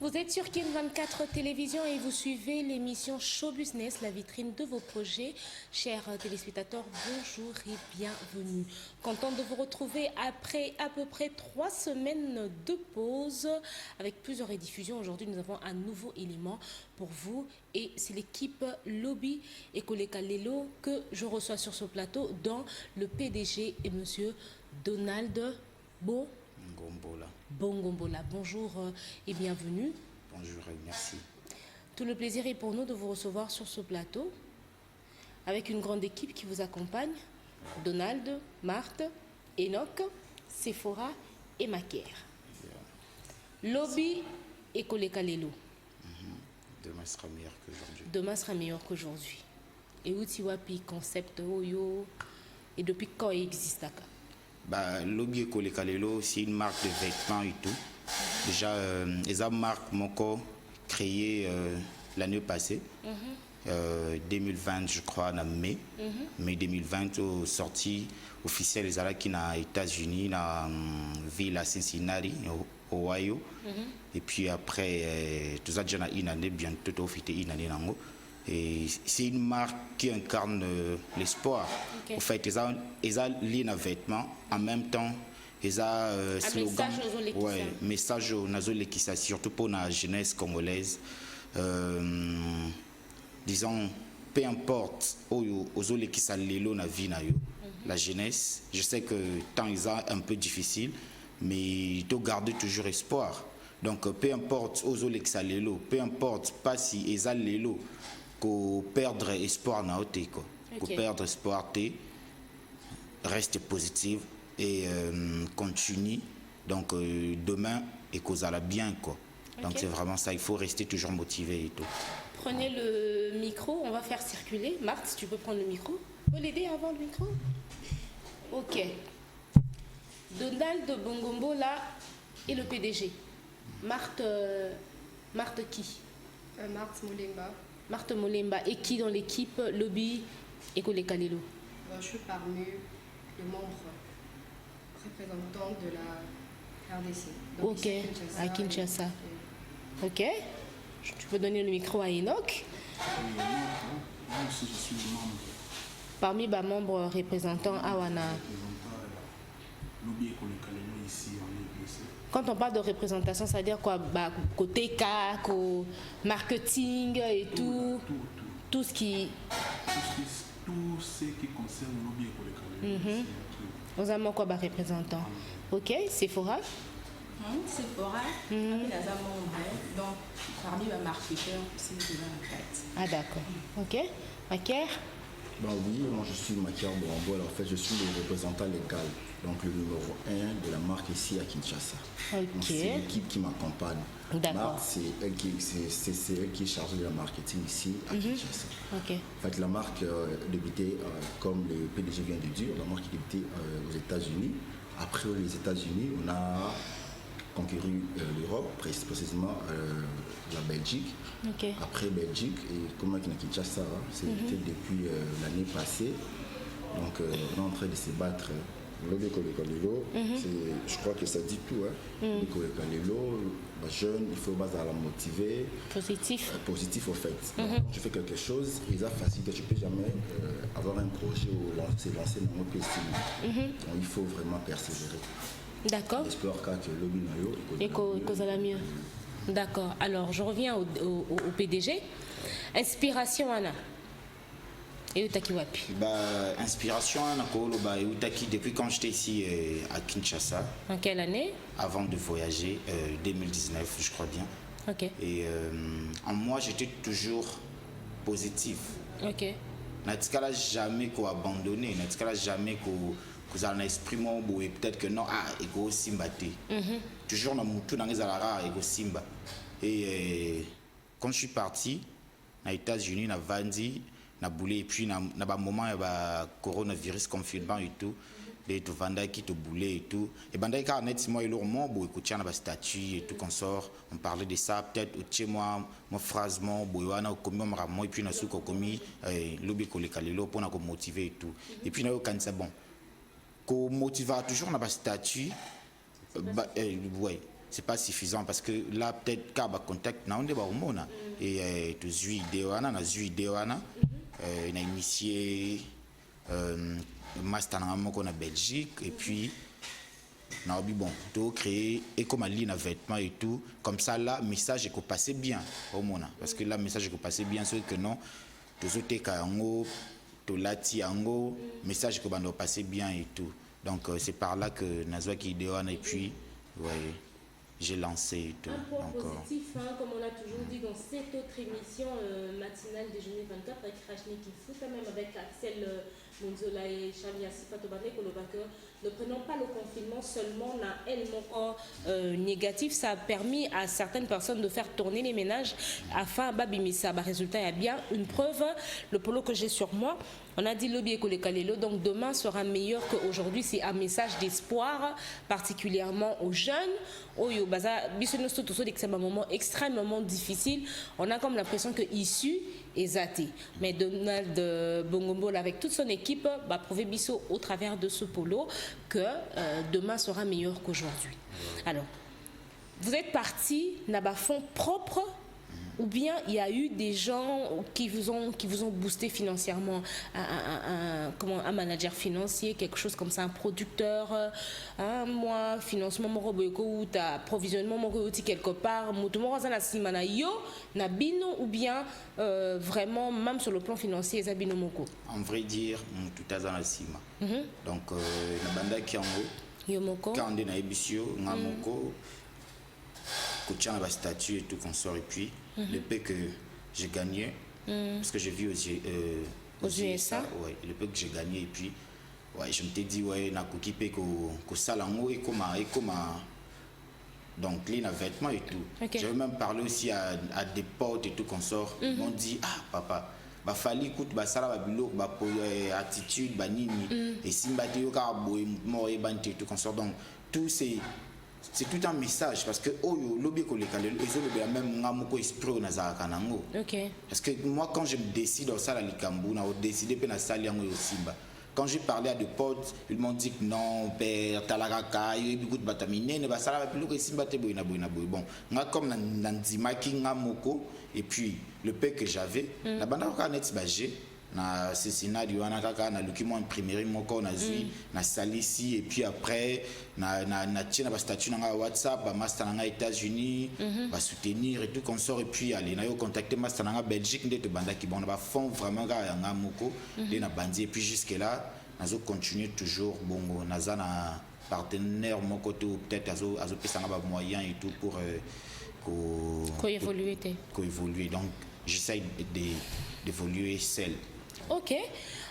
Vous êtes sur Kin 24 Télévision et vous suivez l'émission Show Business, la vitrine de vos projets. Chers téléspectateurs, bonjour et bienvenue. Content de vous retrouver après à peu près 3 semaines de pause avec plusieurs rediffusions. Aujourd'hui, nous avons un nouveau élément pour vous et c'est l'équipe Lobby Ekoleka Lelo que je reçois sur ce plateau, dont le PDG et monsieur Donald Bongombola. Bonjour et bienvenue. Bonjour et merci. Tout le plaisir est pour nous de vous recevoir sur ce plateau avec une grande équipe qui vous accompagne. Donald, Marthe, Enoch, Sephora et Maker. Lobby et Koleka Lelo. Demain sera meilleur qu'aujourd'hui. Demain sera meilleur qu'aujourd'hui. Et Utiwapi concept Oyo. Et depuis quand il existe à Lobby Ekoleka Lelo, c'est une marque de vêtements et tout. Déjà, les marques m'ont créé l'année passée, 2020, je crois, en mai. Mai 2020, sortie officielle, les Alaki qui aux États-Unis, dans la ville à Cincinnati, au Ohio. Et puis après, tout ça, déjà une année, bientôt, une année. Et c'est une marque qui incarne l'espoir. Okay. En fait, ils ont lié un vêtement en même temps. Ils ont slogan. Message aux Nazolekissa, surtout pour la jeunesse congolaise. Disons, peu importe aux Olekissa Lelo na vie na yo, la jeunesse. Je sais que temps ils ont un peu difficile, mais il faut garder toujours espoir. Donc peu importe aux Olekissa Lelo, peu importe pas si ils ont Lelo. Qu'on perdre espoir na ote quoi. Qu'on perdre espoir te reste positif et continue. Donc demain et qu'on a bien quoi. Donc c'est vraiment ça, il faut rester toujours motivé et tout. Prenez le micro, on va faire circuler. Marthe, tu peux prendre le micro. Tu peux l'aider à avoir le micro? Ok. Donald Bongombo là et le PDG. Marthe qui? Marthe Molemba. Marthe Molemba. Et qui dans l'équipe Lobby Ekoleka Lelo? Je suis parmi les membres représentants de la RDC. Donc ok, à Kinshasa. Ok. Tu peux donner le micro à Enoch. Moi aussi, je suis membre. Parmi les membres représentants Awana. Lobby Ekoleka Lelo ici en RDC. Quand on parle de représentation, ça veut dire quoi? Côté cas, marketing et tout. Tout ce qui. Tout ce qui concerne le lobby Ekoleka Lelo. Nous avons quoi représentant? Ok, Sephora. Sephora, donc parmi les marketeurs, c'est de la tête. Ah d'accord. Ok. Maker. Oui, moi je suis Maker Borambola. En fait, je suis le représentant légal, donc le numéro 1 de la marque ici à Kinshasa. Ok. C'est l'équipe qui m'accompagne. D'accord. Marc, c'est elle qui est chargée de la marketing ici à Kinshasa. Ok. En fait, la marque débutait, comme le PDG vient de dire, la marque débutait aux États-Unis. Après les États-Unis, on a conquéri l'Europe, précisément la Belgique. Okay. Après Belgique, et comme à Kinshasa, c'était depuis l'année passée. Donc on est en train de se battre. Lobby Ekoleka Lelo, je crois que ça dit tout. Lobby Ekoleka Lelo, jeune, il faut la motiver. Positif. Positif au fait. Donc, tu fais quelque chose, il a facilité. Tu ne peux jamais avoir un projet ou se lancer dans notre pays. Donc il faut vraiment persévérer. D'accord. J'espère que le lobby et cause la mieux. D'accord. Alors, je reviens au PDG. Inspiration, Anna. Et Utaki Wapi. Inspiration, Anna, Utaki, depuis quand j'étais ici à Kinshasa. En quelle année? Avant de voyager, 2019, je crois bien. Ok. Et en moi, j'étais toujours positif. Ok. N'a jamais abandonné, n'a jamais que ça esprit et peut-être que non et go simba toujours dans mutu dans les alara et go simba et quand je suis parti aux États-Unis na Vandi na boulé et puis na ba moment ba coronavirus confinement et tout les tout vanda qui te boulé et tout et bandai car net moi et leur mon bo écouter na ba statut et tout consort on parlait de ça peut-être chez moi mon phrase mon boyana comme moi et puis na souko commis Lobby Ekoleka Lelo pour na motiver et tout et puis na quand c'est bon qu'on motive toujours dans le statut, ouais, c'est pas suffisant parce que là peut-être ka ba contact na onde ba omona et to zui idée wana na zui idée wana na initié master na moko na Belgique et puis na obi bon to créer et comme ali na vêtements et tout comme ça là message est passé bien omona parce que là message est passé bien c'est que non to zoteka yango to lati yango message que bando passer bien et tout donc c'est par là que nazwa ki idée wana et puis ouais j'ai lancé et tout. Un point positif, hein, comme on a toujours dit dans cette autre émission matinale Déjeuner 24 avec Rajni Kifuta, même avec Axel Monzola et Charlie Asifa Tobane Kolobaker, ne prenons pas le confinement seulement na élément négatif, ça a permis à certaines personnes de faire tourner les ménages afin babimisa. Résultat, il y a bien une preuve, le polo que j'ai sur moi. On a dit lobby école Kalelo, donc demain sera meilleur qu'aujourd'hui. C'est un message d'espoir, particulièrement aux jeunes. Oyo baza bisono tout ça c'est un moment extrêmement difficile. On a comme l'impression que issu est zaté. Mais Donald Bongombo avec toute son équipe va prouver biso au travers de ce polo que demain sera meilleur qu'aujourd'hui. Alors, vous êtes parti n'a pas fonds propres. Ou bien il y a eu des gens qui vous ont boosté financièrement, un manager financier, quelque chose comme ça, un producteur, un mois, financement ou provisionnement quelque part, ou bien vraiment, même sur le plan financier, Zabino Moko. En vrai dire, tout à la cima. Donc, la banda qui en haut, quand on est na ebisio, Namoko, coachant la statue et tout qu'on sort et puis le peu que j'ai gagné parce que j'ai vu aux USA ouais, le peu que j'ai gagné et puis ouais, je me t'ai dit ouais na kokipe ko salango et comment donc les vêtements et tout okay. J'avais même parlé aussi à des potes et tout qu'on sort ils m'ont dit ah papa ba fali écoute ba sala ba bilo ba attitude ba nini et simba yo ka boy mo e banté tout qu'on sort donc tout c'est tout un message parce que oyo lobby ko lekale ezo le même ngamoko esprit na za kanango OK parce que moi quand je me décide dans ça la likambu na décider pe na sali yango yo simba quand j'ai parlé à des potes ils m'ont dit que non père talaraka yo bikut batamine ne ba sala ba piloko simba te boy bon nga comme na ndimaki ngamoko et puis le peu que j'avais la banda ka net bagé na ce scénario wana kaka na luki mo imprimerie moko na zui na salisi et puis après na tina ba statut na WhatsApp ba master na États-Unis ba soutenir et tout qu'on sort et puis aller na yo contacter master na Belgique ndete banda ki bon ba fond vraiment ga yanga moko de na bandi et puis jusque là nazo continuer toujours bongo naza na partenaire moko to peut-être azo pesa na ba moyens et tout pour évoluer donc j'essaie d'évoluer seul. Ok.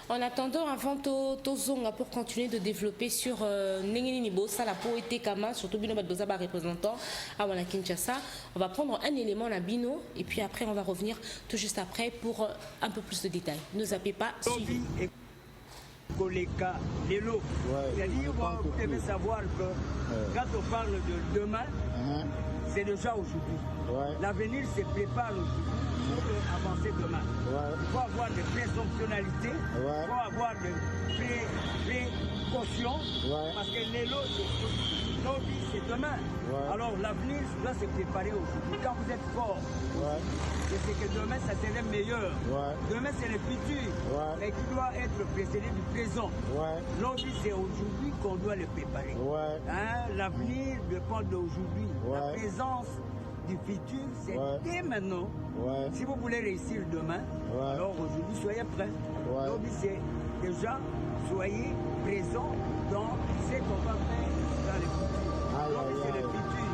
En attendant, avant Tozonga pour continuer de développer sur Nengeni Nibo, ça la poété Kama, surtout Bino Badozaba représentant à Wana Kinshasa, on va prendre un élément la Bino et puis après on va revenir tout juste après pour un peu plus de détails. Ne zappez pas. Suivez. Koleka Lelo. C'est-à-dire, vous devez savoir que quand on parle de demain, c'est déjà aujourd'hui. L'avenir se prépare aujourd'hui. Pour avancer demain. Il faut avoir des présomptionnalités, il faut avoir des précautions, parce que l'élo, nos vies, c'est demain. Alors l'avenir doit se préparer aujourd'hui. Quand vous êtes fort, c'est que demain, ça serait meilleur. Demain, c'est le futur, mais qui doit être précédé du présent. Nos vies, c'est aujourd'hui qu'on doit le préparer. L'avenir dépend d'aujourd'hui. La présence du futur, c'est dès maintenant. Si vous voulez réussir demain, alors aujourd'hui, soyez prêts. L'objet, c'est déjà, soyez présents dans ce qu'on va faire dans le futur. L'objet, c'est le futur.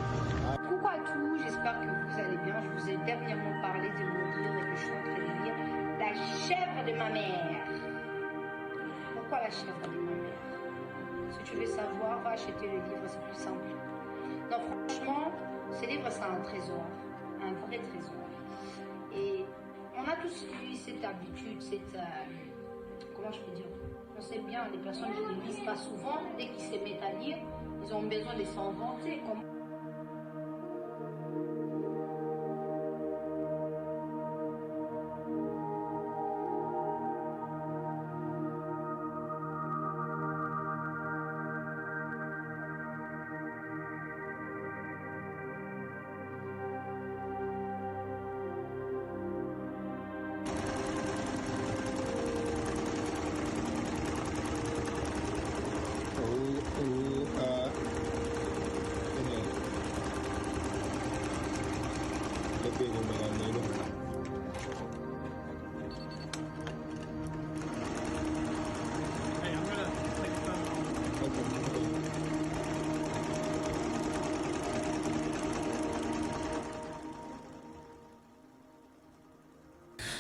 Coucou à tous, j'espère que vous allez bien. Je vous ai dernièrement parlé de mon livre que je suis en train de lire, La chèvre de ma mère. Pourquoi la chèvre de ma mère? Si tu veux savoir, va acheter le livre, c'est plus simple. Non, franchement, ce livre, c'est un trésor, un vrai trésor. Et on a tous eu cette habitude, comment je peux dire, on sait bien, les personnes qui ne lisent pas souvent, dès qu'ils se mettent à lire, ils ont besoin de s'inventer.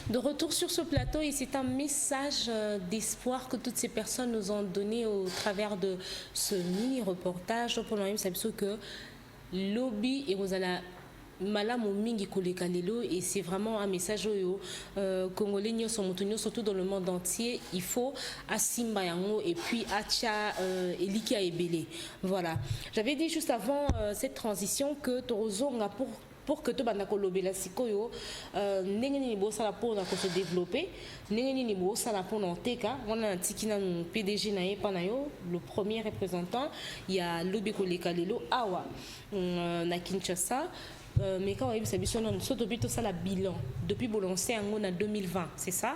De retour sur ce plateau, et c'est un message d'espoir que toutes ces personnes nous ont donné au travers de ce mini-reportage. Pour le même, c'est que lobby et vous allez malamu mingi koleka lelo, et c'est vraiment un message congolais surtout dans le monde entier. Il faut asimba yango et puis acha eliki a ebele. Voilà. J'avais dit juste avant cette transition que torozonga pour que tout banda kolobela sikoyo ndenge nini bosala pona ko se développer, ndenge nini bosala pona nteka. On a un tikina PDG na ye panayo, le premier représentant, il y a lobby koleka lelo awa na Kinshasa. Mais quand on a vu ça, ça la bilan depuis Bolancé en 2020, c'est ça.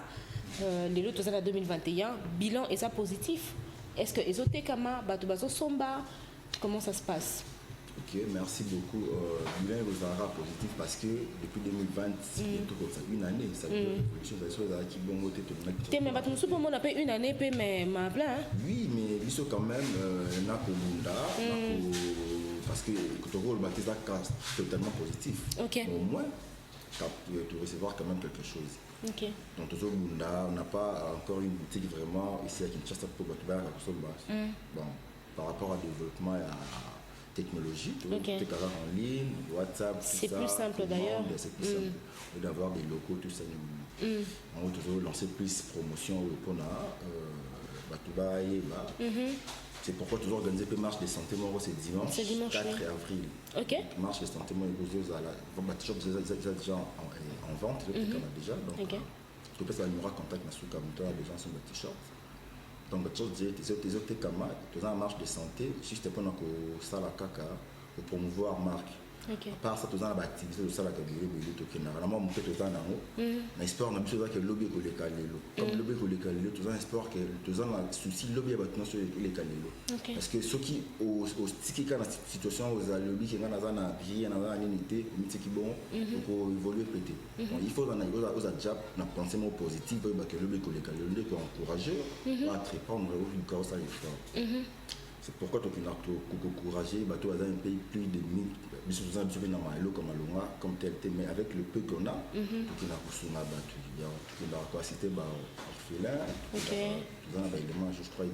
Les lots en 2021, bilan est ça positif. Est-ce que Ezoteka Batubazo Somba, comment ça se passe? Ok, merci beaucoup. Bilan est positif parce que depuis 2020, c'est une année. Ça veut dire que les choses qui vont voter tout le monde. Mais on a fait une année, mais ma plein. Oui, mais il faut quand même parce que le rôle baptisé est totalement positif. Okay. Au moins, tu recevoir quand même quelque chose. Okay. Donc, on n'a pas encore une boutique vraiment ici à Kinshasa pour bon, par rapport au développement et à la technologie, tout en ligne, WhatsApp, c'est plus simple d'ailleurs. C'est plus simple d'avoir des locaux, tout ça. On va toujours lancer plus promotion au Pona, c'est pourquoi toujours organiser une marche de santé, c'est dimanche 4 avril. Okay. Marche de santé, déjà en vente, déjà. Donc, je peux faire un contact avec les gens sur le t-shirt. Donc, tu as une marche de santé, juste pour promouvoir marque. Okay. À part ça, tu as une activité de salle à Kabiri, tu as un peu de temps dans un sport, on a besoin de lobby pour les calés. Comme lobby pour les calés, tu as un sport qui est un souci, lobby maintenant sur les calés. Parce que ceux qui, au sticky, dans la situation, aux lobby qui sont dans la vie, dans la unité, qui bon, pour évoluer péter. Il faut dans aux adjab, on a pensé positif, que lobby pour les calés, le qui est encouragé, à trépendre une cause à l'effort. C'est pourquoi tu as encouragé, tu as un pays plus de 1000, comme tel, mais avec le peu qu'on a, tu as battu. Tu as cité orphelin, tu as un élément, je crois, il y a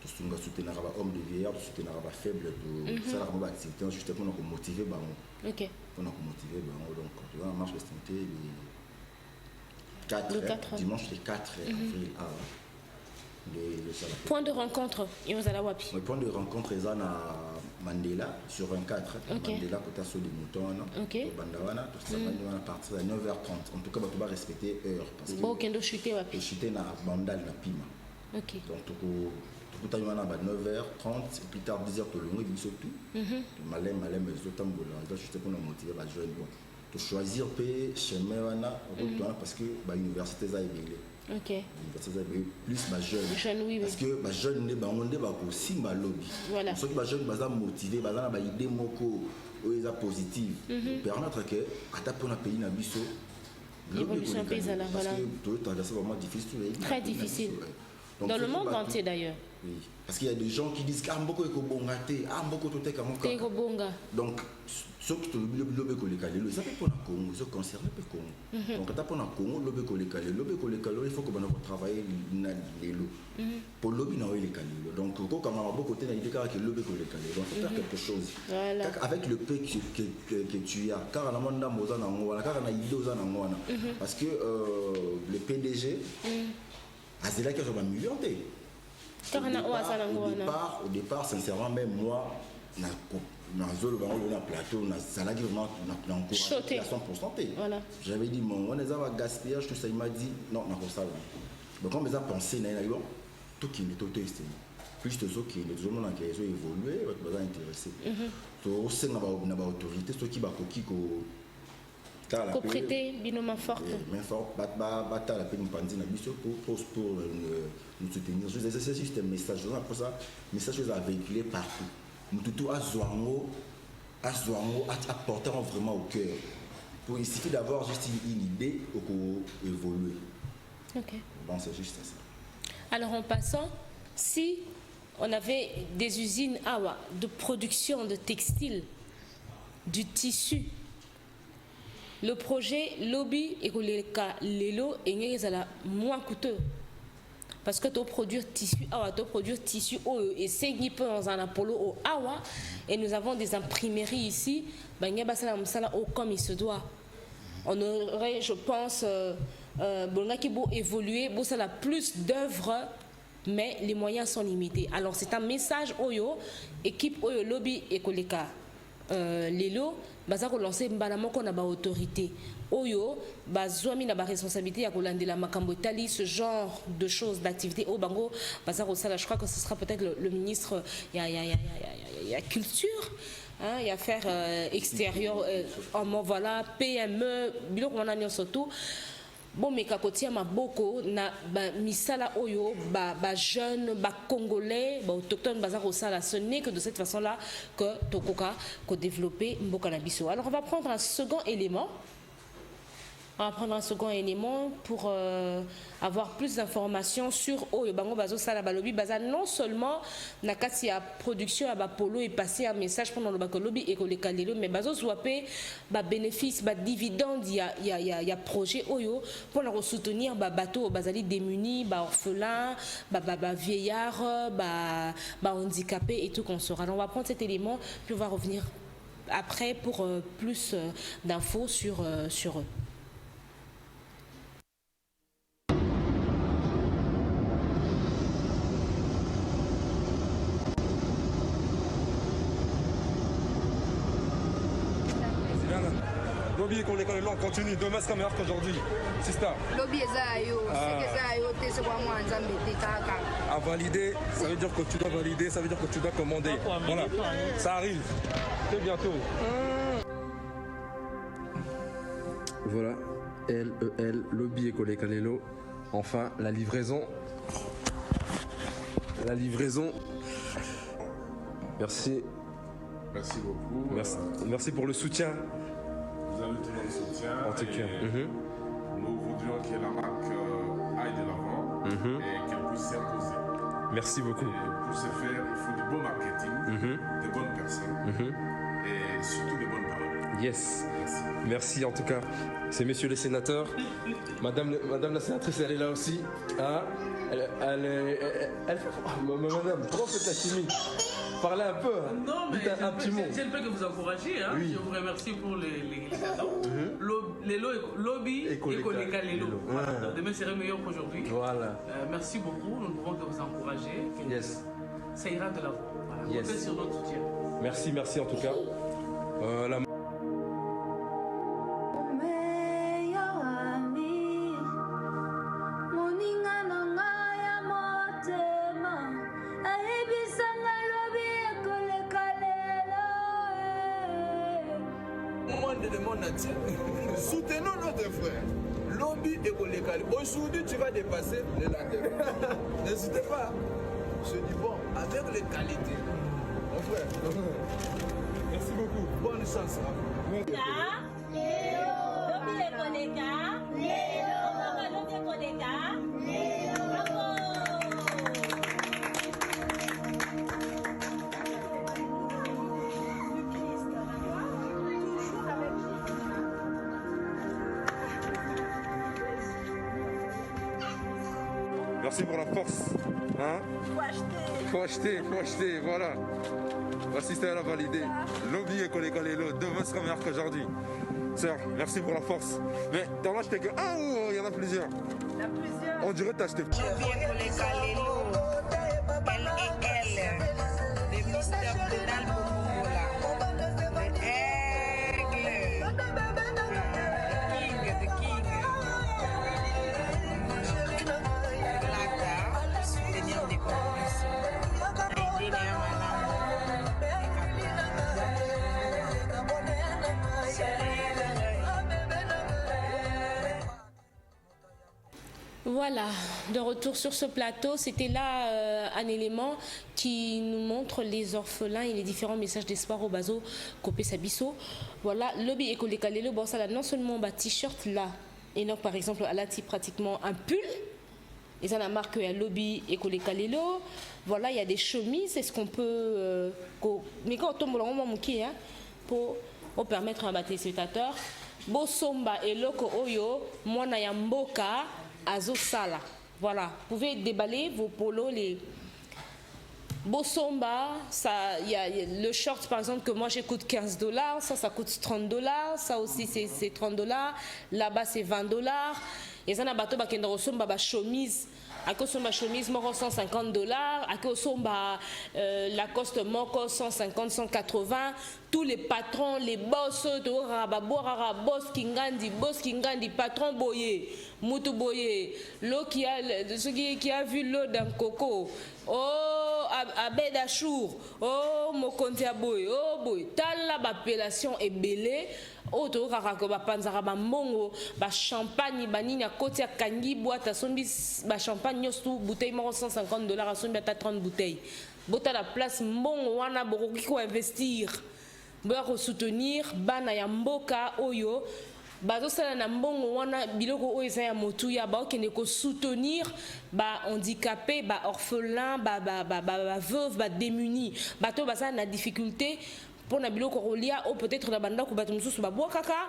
tu as soutenu homme de vieillard, tu soutenu faible, ça a activité juste pour nous motiver. Pour nous motiver, donc tu as une marche de santé le 4 dimanche le 4 avril. Point de rencontre, le point de rencontre est à Mandela sur 24. Mandela, côté sur des moutons. Bandawana, à partir de 9h30. En tout cas, tu vas respecter l'heure. Parce que tu chuter na bandal na pima. Donc, tu as 9h30, plus tard 10h, tu as surtout. Malem, mais tu as juste pour nous motiver à jouer. Tu choisir le chemin parce que l'université est ébélée. Plus ma jeune, oui. Parce que ma jeune on aussi ma lobby. Voilà. Ceux qui ma jeune motivé, bazana ba idée moko positive. Permettre que ata pour un pays na biso l'évolution paysanne, voilà. Parce que vraiment difficile. Très difficile. Dans le monde entier d'ailleurs. Oui. Parce qu'il y a des gens qui disent beaucoup donc ceux qui le ça fait pour le Congo, ceux concernés pour le Congo. Donc quand on a Congo, il faut que on travaille les lots. Pour lobby na les calés. Donc quand on a beaucoup de temps, il y a que lobby donc faut faire quelque chose. Voilà. Avec le peu que tu as, car on a monde mozana ngwana, car on a idée ozana ngwana. Parce que le PDG c'est là que je vais m'améliorer. Au départ, sincèrement, même moi, dans le plateau, on a encouragé à 100%. Voilà. J'avais dit, on est à gaspillage, tout ça, il m'a dit, non, on a ça. Donc, on a pensé, tout qui est tout testé. Plus de ceux qui ont évolué, on va intéressé. Donc, c'est une autorité, ceux qui ont propriété binoma forte. Mais fort, bata la peine pandine pour nous soutenir. C'est juste un message. Pour ça, message à véhiculer partout. Nous tout à Zouango, à porter vraiment au cœur. Pour il suffit d'avoir juste une idée pour évoluer. Ok. Bon, c'est juste ça. Alors en passant, si on avait des usines de production de textiles, du tissu, le projet lobby ekoleka lelo engenge ezala moins coûteux parce que tu produire tissu et c'est qui peut dans un apollo au awa et nous avons des imprimeries ici comme il se doit. On aurait, je pense, évoluer, ça a plus d'œuvres, mais les moyens sont limités. Alors c'est un message Oyo, équipe Oyo lobby ekoleka lelo, baza ko lancer mbalamo ko na ba autorité. Oyo bazwami na ba responsabilité ya kolandela makambo tali ce genre de choses d'activités au bango baza ko sala. Je crois que ce sera peut-être le ministre ya culture. Il y a affaires extérieures, voilà, PME, biloko on a surtout. Bon, mais kakotia maboko na misala oyo ba jeunes, ba congolais, ba autochtones bazar sala. Ce n'est que de cette façon-là que tokoka ko développer mboka na biso. Alors on va prendre un second élément. On va prendre un second élément pour avoir plus d'informations sur Oyo Bango Bazo Sala Balobi Baza. Non seulement Nakati a production à Bapolo et passer un message pendant le Bakolobi et le Kalelo, mais Bazo Swapé, bénéfice, dividende, il y a projet Oyo pour leur soutenir bateau Bazali démunis, orphelins, vieillards, handicapés et tout qu'on saura. Alors on va prendre cet élément puis on va revenir après pour plus d'infos sur eux. Lobby qu'on les on continue, demain sera meilleur qu'aujourd'hui. C'est ça. Lobby à valider, ça veut dire que tu dois valider, ça veut dire que tu dois commander. Voilà, ça arrive. Très bientôt. Voilà, LEL, Lobby École Kalelo. Enfin, la livraison. La livraison. Merci. Merci beaucoup. Merci pour le soutien. Vous avez tout notre soutien. En tout cas. Nous voudrions que la marque aille de l'avant et qu'elle puisse s'imposer. Merci beaucoup. Et pour ce faire, il faut du bon marketing, de bonnes personnes et surtout de bonnes paroles. Yes. Merci en tout cas. C'est messieurs les sénateurs. Madame la sénatrice, elle est là aussi. Ah, madame, trop faites la timide. Parlez un peu. Non, mais un petit mot. Je ne peux que vous encourager. Hein. Oui. Je vous remercie pour les cadeaux. Les lobby et Lelo. Voilà. Demain serait meilleur qu'aujourd'hui. Voilà. Merci beaucoup. Nous ne pouvons que vous encourager. Yes. Ça ira de l'avant. Voilà. Yes. Comptez sur notre soutien. Merci en tout cas. Soutenons notre frère. Lobby École Kalelo. Aujourd'hui, tu vas dépasser le lendemain. N'hésitez pas. Je dis bon, avec les qualités. Mon frère. Merci beaucoup. Bonne chance. Merci pour la force. Hein? Faut acheter, voilà. Voici, c'est à la valider. Lobby École Kalelo, demain sera meilleur qu'aujourd'hui. Sœur, merci pour la force. Mais t'en as acheté que un ou il y en a plusieurs? Il y en a plusieurs. On dirait que t'as acheté. Lobby École Kalelo, LEL, le ministère pénal Bomola, le aigle, the king. Soutenir des compromissions, aider les Voilà, de retour sur ce plateau, c'était là un élément qui nous montre les orphelins et les différents messages d'espoir au bazo Kopé Sabiso. Voilà, Lobby École Kalelo, bon ça là, non seulement un t-shirt là, et donc par exemple elle a pratiquement un pull, et ça la marque Lobby École Kalelo. Voilà, il y a des chemises, est-ce qu'on peut mais quand on tombe au moment pour au permettre à téléspectateurs bosomba eloko oyo mwana ya mboka azosala. Voilà, vous pouvez déballer vos polos, les Bosomba, y a le short par exemple que moi j'écoute $15, ça coûte $30, ça aussi c'est $30, là-bas c'est $20. Et ça n'a pas de bateau qui chemise. À cause de ma chemise, moko $150, à cause de Lacoste moko 150, 180. Tous les patrons, les boss, boss kingandi, patron boyé, moutou boyé, l'eau qui a vu l'eau dans coco, oh Abed Achour, oh Mokonti Aboy, oh boy, tala l'appellation est belée. Auto rarako ba panzara ba mongo ba champagne banini a côté kangi boîte à sombi ba champagne nyostu bouteille moko $150 à sombi à 30 bouteilles. Bota la place mongo wana boroki ko investir. Boko soutenir bana ya mboka oyo bazo sala na mbongo wana biloko oyo za ya motuya ba okende ko soutenir ba handicapé ba orphelin ba veuve ba démunis bato baza na difficulté pour na biloko rolia ou peut-être la banda ko bato mususu ba kaka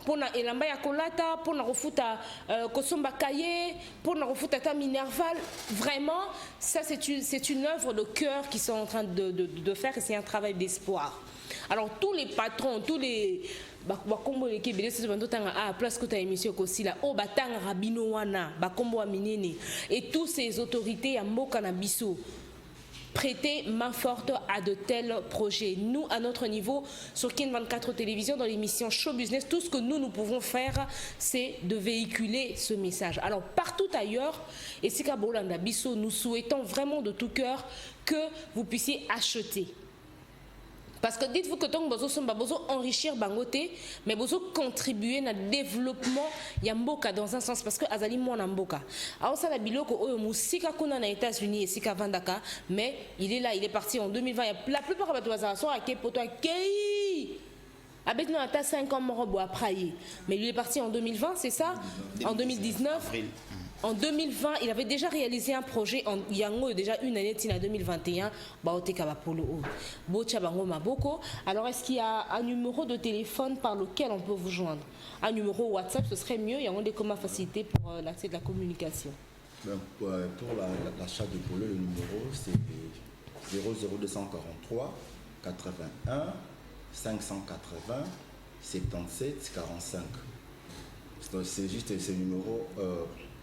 pour na elamba ya kolata pour na refuta kosomba kaye pour na refuta ta minerval. Vraiment ça c'est une œuvre de cœur qu'ils sont en train de faire et c'est un travail d'espoir. Alors tous les patrons, tous les bakombo l'équipe de ce bando tanga à place que ta émission aussi là oh batanga rabino wana bakombo wa minene et tous ces autorités à mboka na biso prêter main forte à de tels projets. Nous, à notre niveau, sur Kin 24 Télévision, dans l'émission Show Business, tout ce que nous pouvons faire, c'est de véhiculer ce message. Alors, partout ailleurs, et Sika Bolanda Bisso, nous souhaitons vraiment de tout cœur que vous puissiez acheter. Parce que dites-vous que tant que vous enrichir Bangote, mais vous contribuer à développement Yamboka dans un sens parce que Azali Mwana Mboka. Alors ça la biloko oyo musika kuna na États-Unis et sika vandaka, mais il est là, il est parti en 2020. La plupart de les sont à Kepoto Kei. Avec nous à 5 ans morobo à prayer. Mais il est parti en 2020, c'est ça? En 2019. En 2020, il avait déjà réalisé un projet en Yango, déjà une année en 2021. Alors, est-ce qu'il y a un numéro de téléphone par lequel on peut vous joindre? Un numéro WhatsApp, ce serait mieux. Il y a des communs facilités pour l'accès de la communication. Pour l'achat de polo, le numéro c'est 00243 81 580 77 45. C'est juste ce numéro.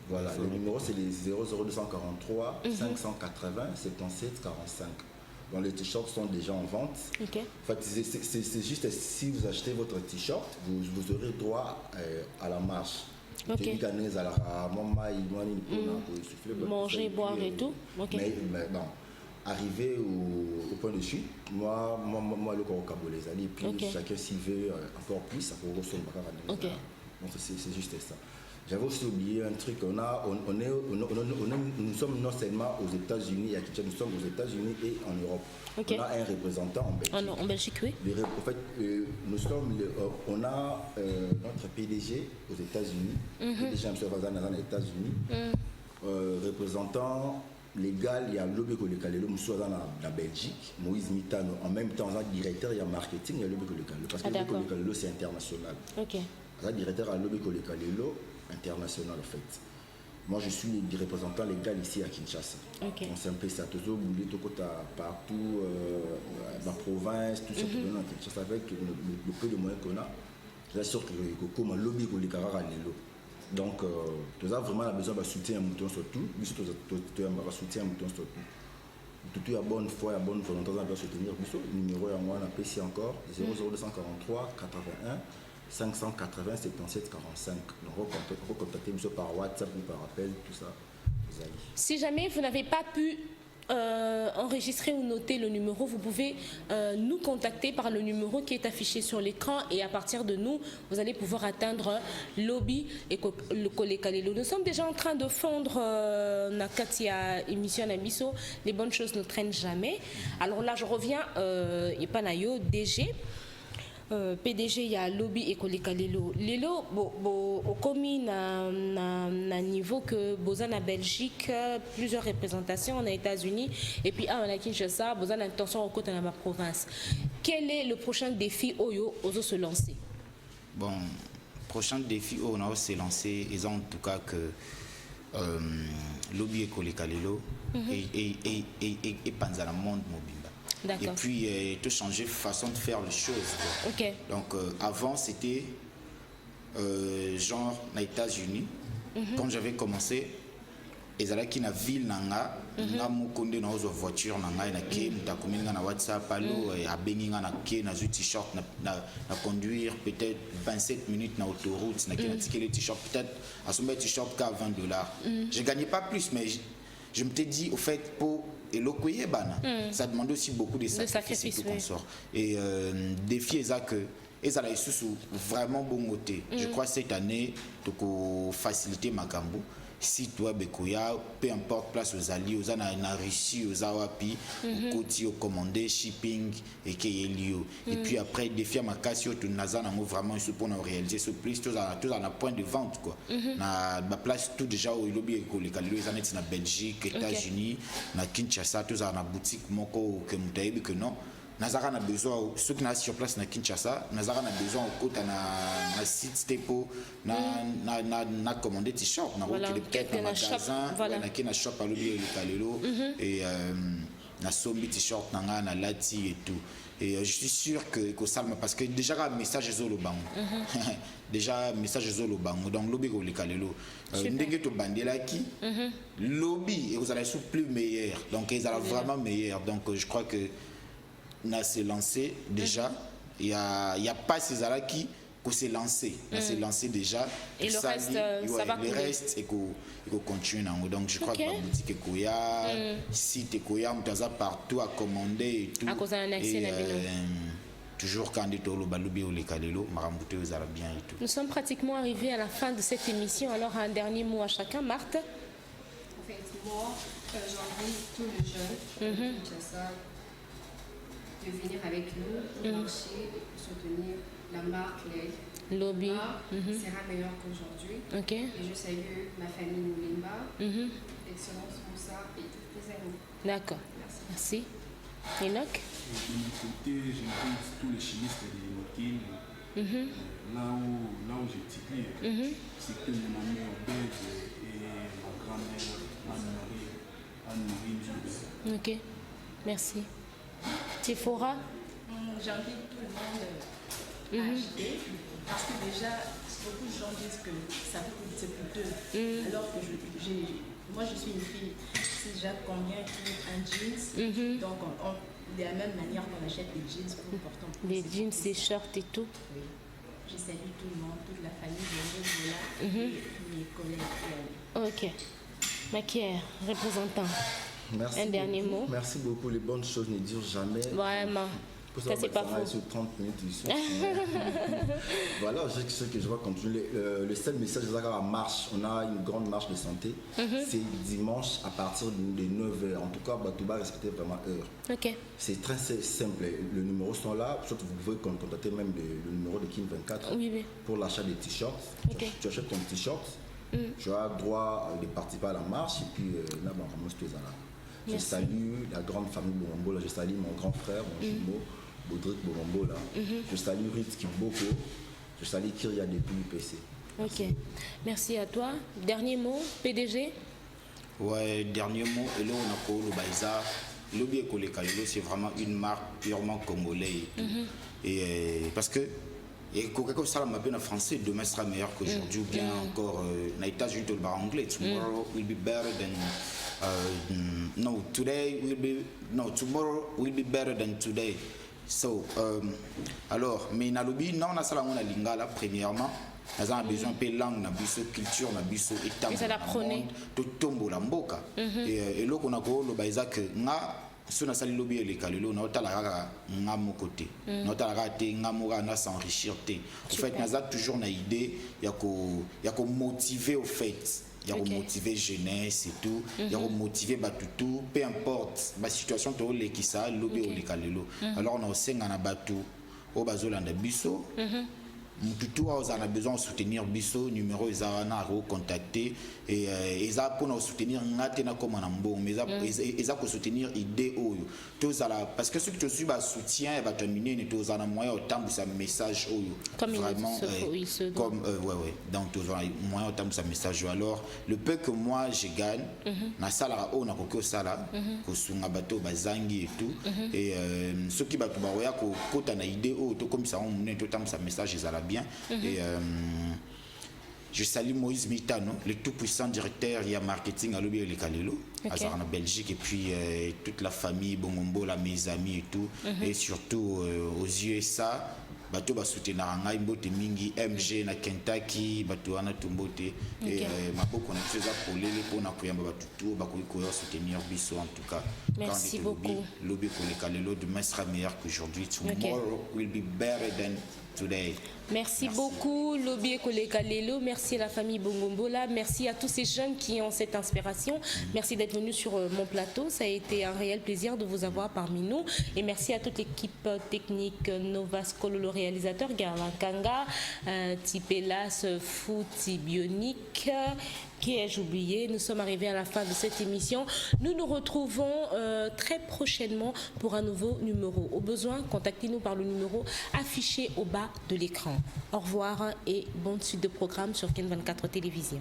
Voilà, le numéro c'est les 00243 580 77 45. Donc les t-shirts sont déjà en vente. Okay. En fait, c'est juste si vous achetez votre t-shirt, vous aurez droit à la marche. Okay. Manger, boire et tout. Okay. Mais bon, arrivé au point de chute, moi le corps les alliés, puis okay. Chacun s'y veut encore plus, ça peut ressortir. Okay. Donc c'est juste ça. J'avais aussi oublié un truc, nous sommes non seulement aux États-Unis, nous sommes aux États-Unis et en Europe. Okay. On a un représentant en Belgique. En Belgique, oui. En fait, on a notre PDG aux États-Unis, PDG M. Vazan aux États-Unis, représentant légal, il y a Lobé Kolekalelo, la Belgique, Moïse Mitano, en même temps, directeur, il y a marketing, il y a Lobé Kolekalelo, parce que Lobé Kolekalelo, c'est international. Ok. Directeur à Lobé Kolekalelo, international en fait. Moi je suis le représentant légal ici à Kinshasa. Okay. On s'est un peu ça, partout, dans la province, tout ça pour donner à Kinshasa avec le peu de moyens qu'on a. Je suis sûr que comme un lobby pour les carats donc tu as vraiment besoin de soutien à mouton surtout, tu as soutien à mouton surtout. Tout à bonne foi, à bonne volonté, on doit soutenir. Le numéro est en moi, on a ici encore 00243 81 580 77 45. Donc recontactez monsieur par WhatsApp ou par appel, tout ça. Si jamais vous n'avez pas pu enregistrer ou noter le numéro, vous pouvez nous contacter par le numéro qui est affiché sur l'écran et à partir de nous, vous allez pouvoir atteindre Lobby et le Kolekalelo. Nous sommes déjà en train de fondre Nakatia émission Nabiso. Les bonnes choses ne traînent jamais. Alors là, je reviens, Epanayo, DG. PDG ya lobby ekoleka lelo au commis na niveau que boza na Belgique plusieurs représentations aux États-Unis et puis à Kinshasa boza na intention au côté de ma province. Quel est le prochain défi oyo ozo se lancer? Bon, prochain défi on a se lancer ils ont en tout cas que lobby ekoleka lelo et panza la monde mobile. Et puis tout changer façon de faire les choses. Okay. Donc avant c'était genre aux États-Unis. Quand j'avais commencé, ils allaient qui na ville nanga, nga mukonde na ozo voiture nanga na ke mutakominga na WhatsApp allo a benginga na ke na t-shirt na conduire peut-être 27 minutes na autoroute na ke na ticket le t-shirt peut-être à son t-shirt qu'à $20. Je gagnais pas plus mais je me t'ai dit au fait pour éloquer ça demande aussi beaucoup de sacrifices et tout consort. Et défi est ça que et ça vraiment bon côté. Je crois cette année donc faciliter Makambo site web ekoya peu importe place aux alliés aux na Russie aux awapi côté au commandé shipping et kelio et puis après défi à makasi au naza na vraiment il pour réaliser ce plus tout à point de vente quoi na place tout déjà au lobby ekoleka les années na Belgique États-Unis na Kinshasa tout à na boutique moko que mutayebi que non Nazara a besoin, ceux qui sont sur place na Kinshasa, Nazara a besoin au côté na site Stepo, na commandé t-shirt, na peut-être na magasin, na shop à l'oublier le Kalelo et na sombi t-shirt na lati et tout. Et je suis sûr que ça parce que déjà un message zolo bango. Déjà message zolo bango donc lobby le Kalelo. Ndenge to bandela qui lobby et vous allez sous plus meilleur. Donc ils allaient vraiment meilleur. Donc je crois que na se lancé déjà il y a pas ces ala qui s'est lancé s'est lancé déjà et le reste ça va le reste et qu'on continue donc je crois que la boutique ekoya site ekoya mutaza partout à commander et tout et toujours quand on le balobi ou les kalelo marambouté aux ala bien et tout. Nous sommes pratiquement arrivés à la fin de cette émission, alors un dernier mot à chacun. Marthe. Effectivement, j'invite tous les jeunes de venir avec nous au marché et soutenir la marque LED. Lobby sera meilleur qu'aujourd'hui. Et je salue ma famille Moulimba, Excellence Moussa et tous les amis. D'accord. Merci. Enoch. De mon côté, j'invite tous les chimistes de Enokin. Là où j'étudie, c'est que mon ami Obed et ma grand-mère Anne-Marie Djoubé. Ok. Merci. Sephora. J'invite tout le monde à acheter parce que déjà beaucoup de gens disent que ça c'est coûteux alors que moi je suis une fille, si Jacques combien coûte un jeans donc de la même manière qu'on achète des jeans pour porter des jeans, des shirts et tout. Oui. Je salue tout le monde, toute la famille de mes collègues. Ok. Maquière, représentant. Merci un dernier mot. Merci beaucoup. Les bonnes choses ne durent jamais. Vraiment. Ça, c'est pas faux. Sur 30 minutes ici. Voilà, ce que je vais continuer. Le seul message, c'est la marche. On a une grande marche de santé. C'est dimanche à partir de 9h. En tout cas, Batouba respecter vraiment l'heure. Ok. C'est très simple. Les numéros sont là. Surtout, vous pouvez contacter même le numéro de Kin 24 pour l'achat des t-shirts. Tu achètes ton t-shirt. Tu as droit de participer à la marche. Et puis, là, on ramasse tous les là. Je salue la grande famille Borombo, là. Je salue mon grand frère, mon jumeau, Baudric Borombo, là. Je salue Ritz Kiboko, je salue Kyria depuis l'UPC. Ok, merci à toi. Dernier mot, PDG. Ouais, dernier mot, et là on a le Baïza. Lobby Ekoleka Lelo, c'est vraiment une marque purement congolais. Et parce que quelque chose ça m'a bien en français, demain sera meilleur qu'aujourd'hui, ou bien encore, na États-Unis le bar anglais, tomorrow will be better than. Tomorrow will be better than today. So, alors, mais na lobby, non, on a ça là, on a lingala premièrement. Nous avons besoin de langue, de culture, de état, de tombo la mboka. Et là, on a le baïza que si on a sali lobby les kalelo, on a la nga mon côté, on a la te nga moura na s'enrichir te. En fait, nous avons toujours une idée, il y a qu'on motiver au fait. Il y a motiver jeunesse et tout, il y a motiver tout, peu importe la situation de qui ça lobby ou les kalelo. Alors on a aussi un batu au bazolanda biso. Tout on a besoin de soutenir biso numéro ezana contacter et eza pour nous soutenir ngatena comme en bon mais eza pour soutenir idée oyo tous ala parce que ceux qui te suivent à soutien et va terminer ne tous en moyen autant pour sa message oyo comme vraiment comme ouais donc tous en moyen autant pour sa message alors le peu que moi je gagne na sala o na kokyo sala ko sunga bato bazangi et tout et ceux qui bato ba oya ko kota na idée oyo to comme ça on ne tout temps sa message ezala bien. Et je salue Moïse Mitano, le tout-puissant directeur et marketing à Lobi Kalelo, en Belgique, et puis toute la famille, Bongombo, mes amis et tout, et surtout aux USA. Bato ba soutenir ngai mbote mingi MG na Kentucky bato ana tumbote et maboko na tsheza polele pona koyamba bato tout ba ko soutenir biso en tout cas. Merci beaucoup. Lobi Kalelo demain sera meilleur qu'aujourd'hui. Tomorrow will be better than today. Merci beaucoup, Lobi Kalelo. Merci à la famille Bongombola. Merci à tous ces jeunes qui ont cette inspiration. Merci d'être venus sur mon plateau. Ça a été un réel plaisir de vous avoir parmi nous. Et merci à toute l'équipe technique Nova Skolo, le réalisateur Garland Kanga, Tipelas, Fouti Bionique. Qui ai-je oublié? Nous sommes arrivés à la fin de cette émission. Nous nous retrouvons très prochainement pour un nouveau numéro. Au besoin, contactez-nous par le numéro affiché au bas de l'écran. Au revoir et bonne suite de programme sur Ken 24 Télévision.